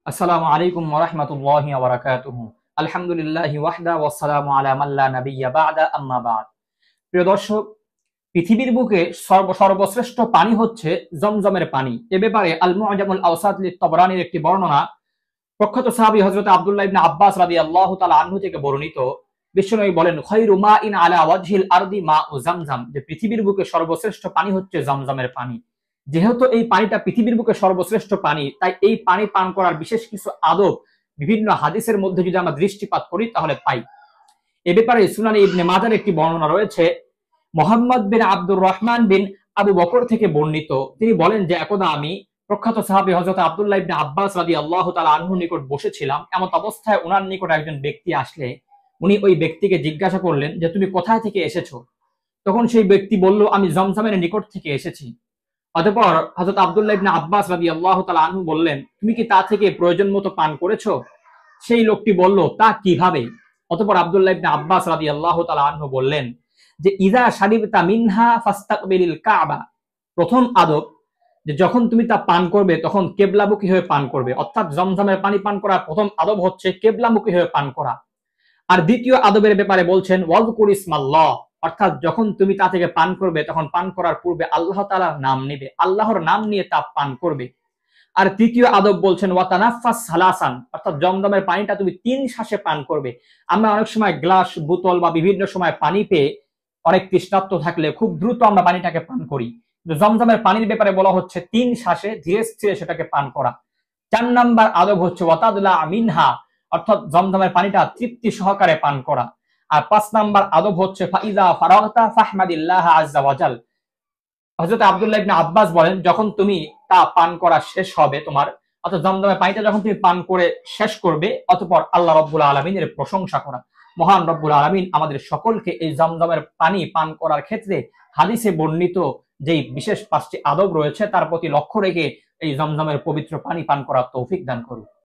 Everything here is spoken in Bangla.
আসসালামু আলাইকুম ওয়া রাহমাতুল্লাহি ওয়া বারাকাতুহু। আলহামদুলিল্লাহি ওয়াহদা ওয়াসসালামু আলা মান লা নাবিয়্যা বা'দা আম্মা বা'দ। প্রিয় দর্শক, পৃথিবীর বুকে সর্বশ্রেষ্ঠ পানি হচ্ছে জমজমের পানি। এ ব্যাপারে আল মুআজামুল আওসাত লিত-তাবরানির একটি বর্ণনা প্রখ্যাত সাহাবী হযরত আব্দুল্লাহ ইবনে আব্বাস রাদিয়াল্লাহু তাআলা আনহু থেকে বর্ণিত। বিশ্বনবী বলেন, খায়রু মাইন আলা ওয়াজহিল আরদি মাউ জামজাম, যে পৃথিবীর বুকে সর্বশ্রেষ্ঠ পানি হচ্ছে জমজমের পানি। যেহেতু এই পানিটা পৃথিবীর বুকে সর্বশ্রেষ্ঠ পানি, তাই এই পানি পান করার বিশেষ কিছু আদব বিভিন্ন হাদিসের মধ্যে যদি আমরা দৃষ্টিপাত করি তাহলে পাই। এ ব্যাপারে সুনানে ইবনে মাজার একটি বর্ণনা রয়েছে। মোহাম্মদ বিন আব্দুর রহমান বিন আবু বকর থেকে বর্ণিত। তিনি বলেন যে একদা আমি প্রখ্যাত সাহাবী হযরত আব্দুল্লাহ ইবনে আব্বাস রাদিয়াল্লাহু তাআলা আনহুর নিকট বসেছিলাম। এমন অবস্থায় ওনার নিকট একজন ব্যক্তি আসলে উনি ওই ব্যক্তিকে জিজ্ঞাসা করলেন যে তুমি কোথায় থেকে এসেছো। তখন সেই ব্যক্তি বলল, আমি জমজমের নিকট থেকে এসেছি। অতঃপর হযরত আব্দুল্লাহ ইবনে আব্বাস রাদিয়াল্লাহু তাআলা আনহু বললেন, তুমি কি তা থেকে প্রয়োজন মতো পান করেছো? সেই লোকটি বলল, তা কিভাবে? অতঃপর আব্দুল্লাহ ইবনে আব্বাস রাদিয়াল্লাহু তাআলা আনহু বললেন যে ইযা শারিবতা মিনহা ফাস্তাকবিলিল কাবা। প্রথম আদব, যে যখন তুমি তা পান করবে তখন কেবলামুখী হয়ে পান করবে। অর্থাৎ জমজমের পানি পান করার প্রথম আদব হচ্ছে কেবলামুখী হয়ে পান করা। আর দ্বিতীয় আদবের ব্যাপারে বলছেন ওয়াজকুর ইসমাল্লাহ, অর্থাৎ যখন তুমি তা থেকে পান করবে তখন পান করার পূর্বে আল্লাহ তাআলার নাম নিবে, আল্লাহর নাম নিয়ে তা পান করবে। আর তৃতীয় আদব বলছেন ওয়াতানাফাস সালাসান, অর্থাৎ জমজমের পানিটা তুমি 3 শ্বাসে পান করবে। আমরা অনেক সময় গ্লাস, বোতল বা বিভিন্ন সময় পানি পেয়ে অনেক তৃষ্ণার্ত থাকলে খুব দ্রুত আমরা পানিটাকে পান করি। জমজমের পানির ব্যাপারে বলা হচ্ছে 3 শ্বাসে ধীরে স্থিরে সেটাকে পান করা। 4 নাম্বার আদব হচ্ছে ওয়াতাদলা মিনহা, অর্থাৎ জমজমের পানিটা তৃপ্তি সহকারে পান করা। আর 5 নাম্বার আদব হচ্ছে ফাইজা ফারাগতা ফাহমাদিল্লাহ আযজা ওয়াজাল। হযরত আব্দুল্লাহ ইবনে আব্বাস বলেন, যখন তুমি তা পান করা শেষ হবে তোমার, অর্থাৎ জমজমের পানিটা যখন তুমি পান করে শেষ করবে, অতঃপর আল্লাহ রাব্বুল আলামিনের প্রশংসা করা। মহান রব্বুল আলামিন আমাদের সকলকে এই জমজমের পানি পান করার ক্ষেত্রে হাদিসে বর্ণিত যেই বিশেষ 5টি আদব রয়েছে তার প্রতি লক্ষ্য রেখে এই জমজমের পবিত্র পানি পান করার তৌফিক দান করুন।